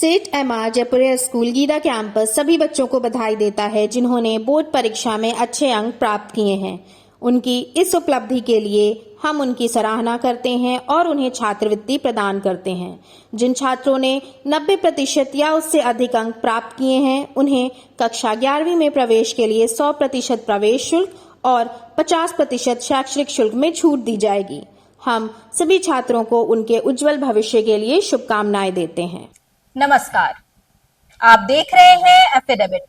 State MR Jaipuria school Gida campus सभी बच्चों को बधाई देता है जिन्होंने बोर्ड परीक्षा में अच्छे अंक प्राप्त किए हैं। उनकी इस उपलब्धि के लिए हम उनकी सराहना करते हैं और उन्हें छात्रवृत्ति प्रदान करते हैं। जिन छात्रों ने 90% या उससे अधिक अंक प्राप्त किए हैं उन्हें कक्षा 11वीं में प्रवेश के लिए 100% प्रवेश शुल्क और 50% शैक्षणिक शुल्क में छूट दी जाएगी। हम सभी छात्रों को उनके उज्जवल भविष्य के लिए शुभकामनाएं देते हैं। नमस्कार, आप देख रहे हैं एफिडेविट।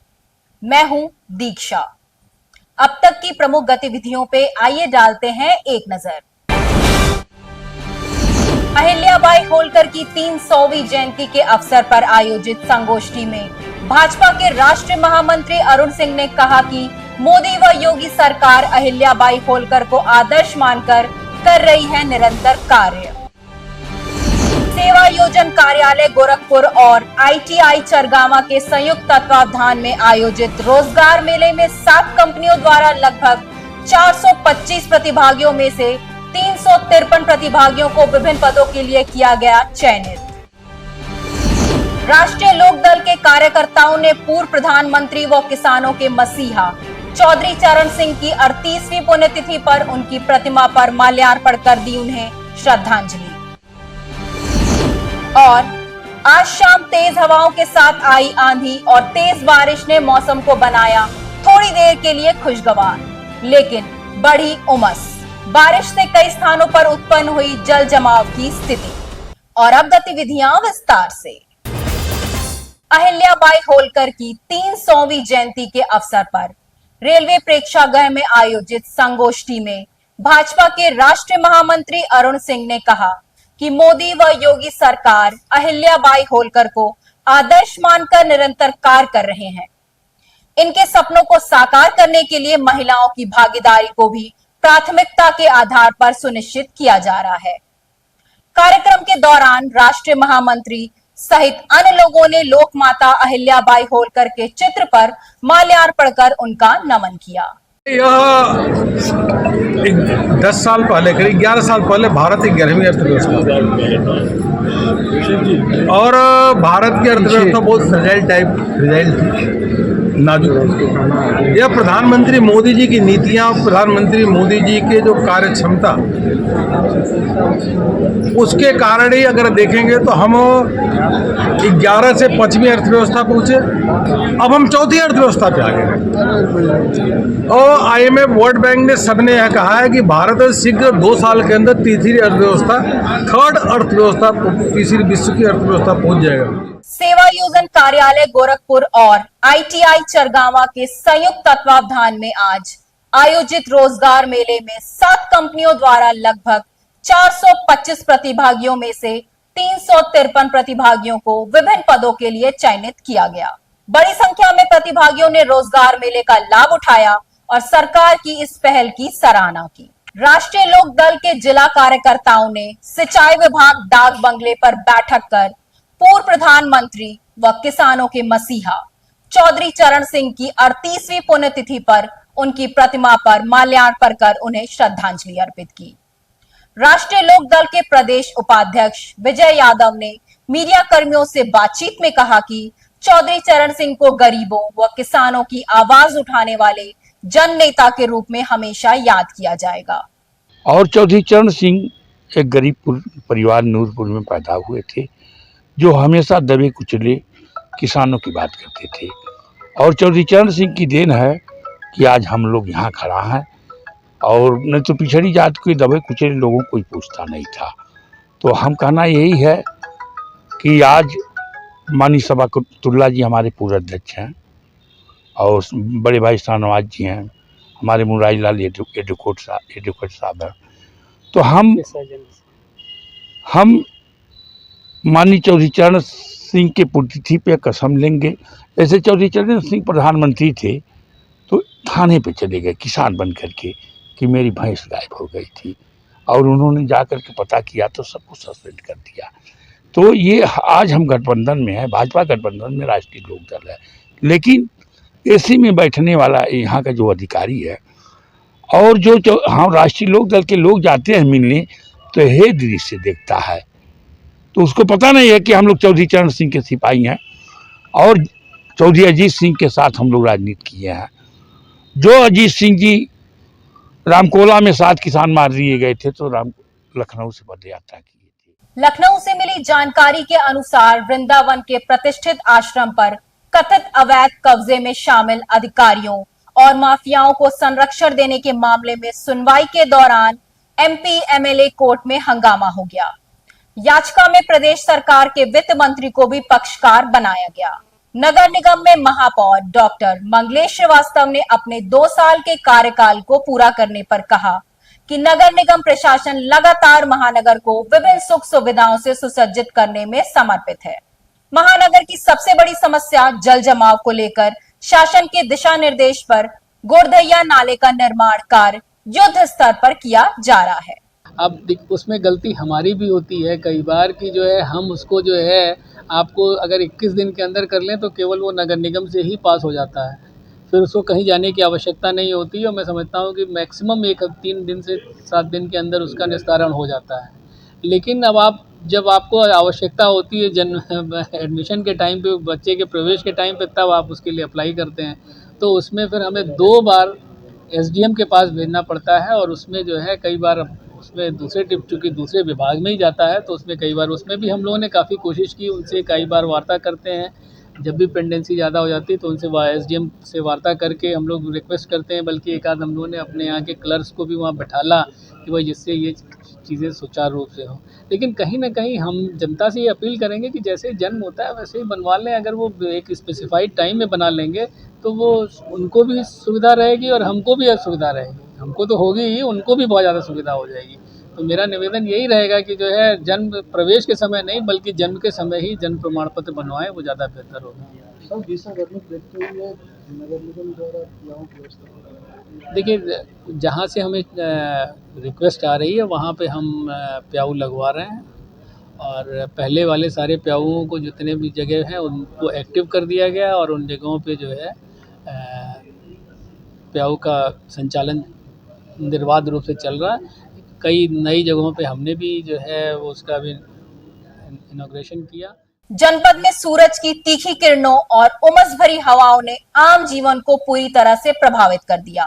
मैं हूं दीक्षा। अब तक की प्रमुख गतिविधियों पे आइए डालते हैं एक नजर। अहिल्याबाई होलकर की 300वीं जयंती के अवसर पर आयोजित संगोष्ठी में भाजपा के राष्ट्रीय महामंत्री अरुण सिंह ने कहा कि मोदी व योगी सरकार अहिल्याबाई होलकर को आदर्श मानकर कर रही है निरंतर कार्य। सेवा योजन कार्यालय गोरखपुर और ITI चरगावा के संयुक्त तत्वावधान में आयोजित रोजगार मेले में 7 कंपनियों द्वारा लगभग 425 प्रतिभागियों में से 353 प्रतिभागियों को विभिन्न पदों के लिए किया गया चयनित। राष्ट्रीय लोकदल के कार्यकर्ताओं ने पूर्व प्रधानमंत्री व किसानों के मसीहा चौधरी चरण सिंह की 38वीं पुण्यतिथि पर उनकी प्रतिमा पर माल्यार्पण कर दी उन्हें श्रद्धांजलि। और आज शाम तेज हवाओं के साथ आई आंधी और तेज बारिश ने मौसम को बनाया थोड़ी देर के लिए खुशगवार, लेकिन बढ़ी उमस। बारिश से कई स्थानों पर उत्पन्न हुई जल जमाव की स्थिति। और अब गतिविधियां विस्तार से। अहिल्याबाई होलकर की 300वीं जयंती के अवसर पर रेलवे प्रेक्षागृह में आयोजित संगोष्ठी में भाजपा के राष्ट्रीय महामंत्री अरुण सिंह ने कहा कि मोदी व योगी सरकार अहिल्याबाई होलकर को आदर्श मानकर निरंतर कार्य कर रहे हैं। इनके सपनों को साकार करने के लिए महिलाओं की भागीदारी को भी प्राथमिकता के आधार पर सुनिश्चित किया जा रहा है। कार्यक्रम के दौरान राष्ट्रीय महामंत्री सहित अन्य लोगों ने लोक माता अहिल्याबाई होलकर के चित्र पर माल्यार्पण कर उनका नमन किया। यह 10 साल पहले, करीब 11 साल पहले भारत की 11वीं अर्थव्यवस्था और भारत की अर्थव्यवस्था बहुत फ्रेजाइल थी, नाजुक थी। यह प्रधानमंत्री मोदी जी की नीतियां, प्रधानमंत्री मोदी जी के जो कार्य क्षमता, उसके कारण ही अगर देखेंगे तो हम 11 से 5वीं अर्थव्यवस्था पहुंचे। अब हम 4थी अर्थव्यवस्था पे आ गए और IMF, वर्ल्ड बैंक ने सबने यह कहा है कि भारत शीघ्र 2 साल के अंदर तीसरी अर्थव्यवस्था, थर्ड अर्थव्यवस्था, तीसरी विश्व की अर्थव्यवस्था पहुंच जाएगा। सेवा योजन कार्यालय गोरखपुर और ITI चरगावा के संयुक्त तत्वावधान में आज आयोजित रोजगार मेले में 7 कंपनियों द्वारा लगभग 425 प्रतिभागियों में से 353 प्रतिभागियों को विभिन्न पदों के लिए चयनित किया गया। बड़ी संख्या में प्रतिभागियों ने रोजगार मेले का लाभ उठाया और सरकार की इस पहल की सराहना की। राष्ट्रीय लोक दल के जिला कार्यकर्ताओं ने सिंचाई विभाग डाक बंगले पर बैठक कर पूर्व प्रधानमंत्री व किसानों के मसीहा चौधरी चरण सिंह की 38वीं पुण्यतिथि पर उनकी प्रतिमा पर माल्यार्पण कर उन्हें श्रद्धांजलि अर्पित की। राष्ट्रीय लोक दल के प्रदेश उपाध्यक्ष विजय यादव ने मीडिया कर्मियों से बातचीत में कहा कि चौधरी चरण सिंह को गरीबों व किसानों की आवाज उठाने वाले जन नेता के रूप में हमेशा याद किया जाएगा। और चौधरी चरण सिंह एक गरीब परिवार नूरपुर में पैदा हुए थे, जो हमेशा दबे कुचले किसानों की बात करते थे। और चौधरी चरण सिंह की देन है कि आज हम लोग यहाँ खड़ा हैं, और नहीं तो पिछड़ी जात के दबे कुचले लोगों को कोई पूछता नहीं था। तो हम कहना यही है कि आज माननीय सभाकुल्ला जी हमारे पूर्व अध्यक्ष हैं और बड़े भाई शाहनवाज जी हैं, हमारे मुरारी लाल एडवोकेट साहब हैं। तो हम माननीय चौधरी चरण सिंह के पुण्यतिथि पे कसम लेंगे। ऐसे चौधरी चरण सिंह प्रधानमंत्री थे तो थाने पे चले गए किसान बन करके कि मेरी भैंस गायब हो गई थी, और उन्होंने जा कर के पता किया तो सबको सस्पेंड कर दिया। तो ये आज हम गठबंधन में है, भाजपा गठबंधन में राष्ट्रीय लोक दल है, लेकिन AC में बैठने वाला यहाँ का जो अधिकारी है और जो हम राष्ट्रीय लोक दल के लोग जाते हैं मिलने तो हे दृश्य देखता है। तो उसको पता नहीं है कि हम लोग चौधरी चरण सिंह के सिपाही हैं और चौधरी अजीत सिंह के साथ हम लोग राजनीति किए हैं। जो अजीत सिंह जी रामकोला में 7 किसान मार दिए गए थे तो लखनऊ से पद यात्रा की थी। लखनऊ से मिली जानकारी के अनुसार वृंदावन के प्रतिष्ठित आश्रम पर कथित अवैध कब्जे में शामिल अधिकारियों और माफियाओं को संरक्षण देने के मामले में सुनवाई के दौरान एमपी एमएलए कोर्ट में हंगामा हो गया। याचिका में प्रदेश सरकार के वित्त मंत्री को भी पक्षकार बनाया गया। नगर निगम में महापौर डॉक्टर मंगलेश श्रीवास्तव ने अपने 2 साल के कार्यकाल को पूरा करने पर कहा कि नगर निगम प्रशासन लगातार महानगर को विभिन्न सुख सुविधाओं से सुसज्जित करने में समर्पित है। महानगर की सबसे बड़ी समस्या जल जमाव को लेकर शासन के दिशा निर्देश पर गोरधैया नाले का निर्माण कार्य युद्ध स्तर पर किया जा रहा है। अब उसमें गलती हमारी भी होती है कई बार कि जो है हम उसको जो है आपको अगर 21 दिन के अंदर कर लें तो केवल वो नगर निगम से ही पास हो जाता है, फिर उसको कहीं जाने की आवश्यकता नहीं होती। और मैं समझता हूँ कि मैक्सिमम 3 दिन से 7 दिन के अंदर उसका निस्तारण हो जाता है। लेकिन अब जब आपको आवश्यकता होती है एडमिशन के टाइम पे, बच्चे के प्रवेश के टाइम पे, तब आप उसके लिए अप्लाई करते हैं तो उसमें फिर हमें 2 बार एसडीएम के पास भेजना पड़ता है। और उसमें जो है कई बार उसमें दूसरे टिप चूँकि दूसरे विभाग में ही जाता है तो उसमें कई बार उसमें भी हम लोगों ने काफ़ी कोशिश की, उनसे कई बार वार्ता करते हैं। जब भी पेंडेंसी ज़्यादा हो जाती है तो उनसे एसडीएम से वार्ता करके हम लोग रिक्वेस्ट करते हैं, बल्कि एक आध हम लोगों ने अपने यहाँ के क्लर्क्स को भी वहाँ बैठाला कि भाई जिससे ये चीज़ें सुचारू रूप से हों। लेकिन कहीं ना कहीं हम जनता से ये अपील करेंगे कि जैसे जन्म होता है वैसे ही बनवा लें। अगर वो एक स्पेसिफाइड टाइम में बना लेंगे तो वो उनको भी सुविधा रहेगी और हमको भी सुविधा रहेगी। हमको तो होगी ही, उनको भी बहुत ज़्यादा सुविधा हो जाएगी। तो मेरा निवेदन यही रहेगा कि जो है जन्म प्रवेश के समय नहीं बल्कि जन्म के समय ही जन्म प्रमाण पत्र बनवाएं, वो ज़्यादा बेहतर होगा। देखिए, जहाँ से हमें रिक्वेस्ट आ रही है वहाँ पे हम प्याऊ लगवा रहे हैं और पहले वाले सारे प्याऊओं को जितने भी जगह हैं उनको एक्टिव कर दिया गया और उन जगहों पे जो है प्याऊ का संचालन निर्बाध रूप से चल रहा है। कई नई जगहों पे हमने भी जो है वो उसका भी इनॉग्रेशन किया। जनपद में सूरज की तीखी किरणों और उमस भरी हवाओं ने आम जीवन को पूरी तरह से प्रभावित कर दिया।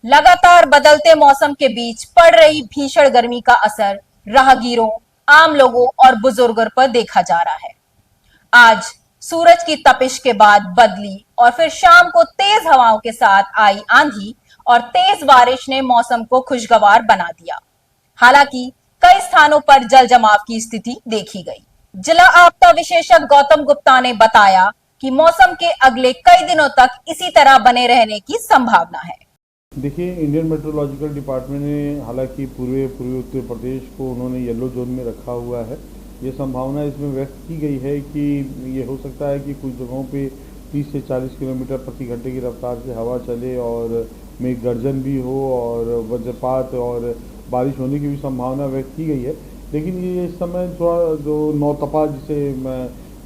लगातार बदलते मौसम के बीच पड़ रही भीषण गर्मी का असर राहगीरों, आम लोगों और बुजुर्गों पर देखा जा रहा है। आज सूरज की तपिश के बाद बदली और फिर शाम को तेज हवाओं के साथ आई आंधी और तेज बारिश ने मौसम को खुशगवार बना दिया। हालांकि कई स्थानों पर जल जमाव की स्थिति देखी गई। जिला आपदा विशेषज्ञ गौतम गुप्ता ने बताया कि मौसम के अगले कई दिनों तक इसी तरह बने रहने की संभावना है। देखिए, इंडियन मेट्रोलॉजिकल डिपार्टमेंट ने हालांकि पूर्वी उत्तर प्रदेश को उन्होंने येलो जोन में रखा हुआ है। ये संभावना इसमें व्यक्त की गई है कि ये हो सकता है कि कुछ जगहों पे 30 से 40 किलोमीटर प्रति घंटे की रफ्तार से हवा चले और मेघ गर्जन भी हो और वज्रपात और बारिश होने की भी संभावना व्यक्त की गई है। लेकिन ये इस समय थोड़ा जो नौतपा जिसे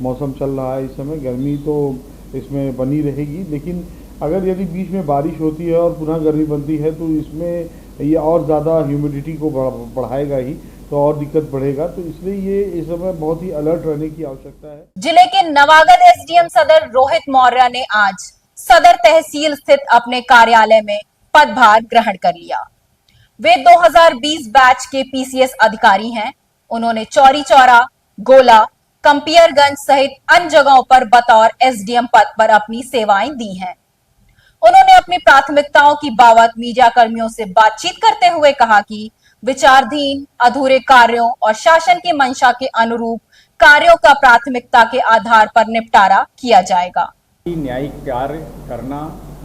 मौसम चल रहा है, इस समय गर्मी तो इसमें बनी रहेगी। लेकिन अगर यदि बीच में बारिश होती है और पुनः गर्मी बनती है तो इसमें ये और ज़्यादा ह्यूमिडिटी को बढ़ाएगा ही, तो और दिक्कत बढ़ेगा। तो इसलिए ये इस समय बहुत ही अलर्ट रहने की आवश्यकता है। जिले के नवागढ़ एसडीएम सदर रोहित मौर्य ने आज सदर तहसील स्थित अपने कार्यालय में पदभार ग्रहण कर लिया। वे 2020 बैच के पीसीएस अधिकारी हैं। उन्होंने चौरी चौरा, गोला, कंपियरगंज सहित अन्य जगहों पर बतौर एसडीएम पद पर अपनी सेवाएं दी हैं। उन्होंने अपनी प्राथमिकताओं की बाबत मीडिया कर्मियों से बातचीत करते हुए कहा कि विचाराधीन अधूरे कार्यों और शासन की मंशा के अनुरूप कार्यों का प्राथमिकता के आधार पर निपटारा किया जाएगा। न्यायिक कार्य करना,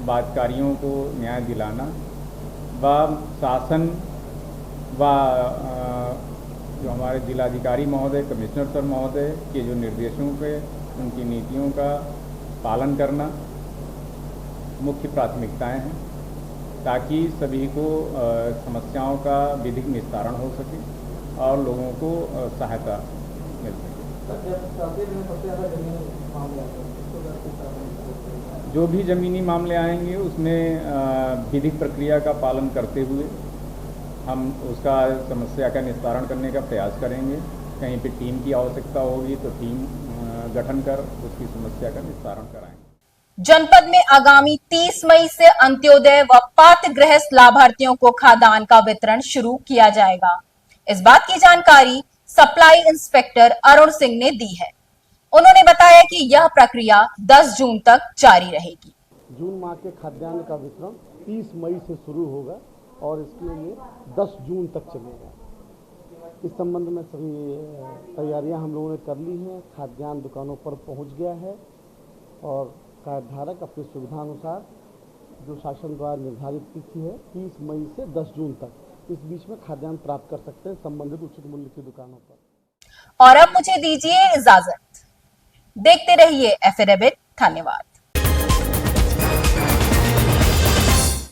बादकारियों को न्याय दिलाना व शासन व जो हमारे जिलाधिकारी महोदय, कमिश्नर सर महोदय के जो निर्देशों पे उनकी नीतियों का पालन करना मुख्य प्राथमिकताएं हैं, ताकि सभी को समस्याओं का विधिक निस्तारण हो सके और लोगों को सहायता मिल सके। जो भी ज़मीनी मामले आएंगे उसमें विधिक प्रक्रिया का पालन करते हुए हम उसका समस्या का निस्तारण करने का प्रयास करेंगे। कहीं पे टीम की आवश्यकता होगी तो टीम गठन कर उसकी समस्या का निस्तारण कराएंगे। जनपद में आगामी 30 मई से अंत्योदय व पात्र गृहस्थ लाभार्थियों को खाद्यान्न का वितरण शुरू किया जाएगा। इस बात की जानकारी सप्लाई इंस्पेक्टर अरुण सिंह ने दी है। उन्होंने बताया कि यह प्रक्रिया 10 जून तक जारी रहेगी। जून माह के खाद्यान्न का वितरण 30 मई से शुरू होगा और इसके लिए 10 जून तक चलेगा। इस संबंध में सभी तैयारियां हम लोगों ने कर ली हैं। खाद्यान्न दुकानों पर पहुंच गया है और कार्डधारक अपनी सुविधानुसार जो शासन द्वारा निर्धारित तिथि है 30 मई से 10 जून तक इस बीच में खाद्यान्न प्राप्त कर सकते हैं संबंधित उचित मूल्य की दुकानों पर। और अब मुझे दीजिए इजाजत। देखते रहिए एफ.ए. रैबिट। धन्यवाद।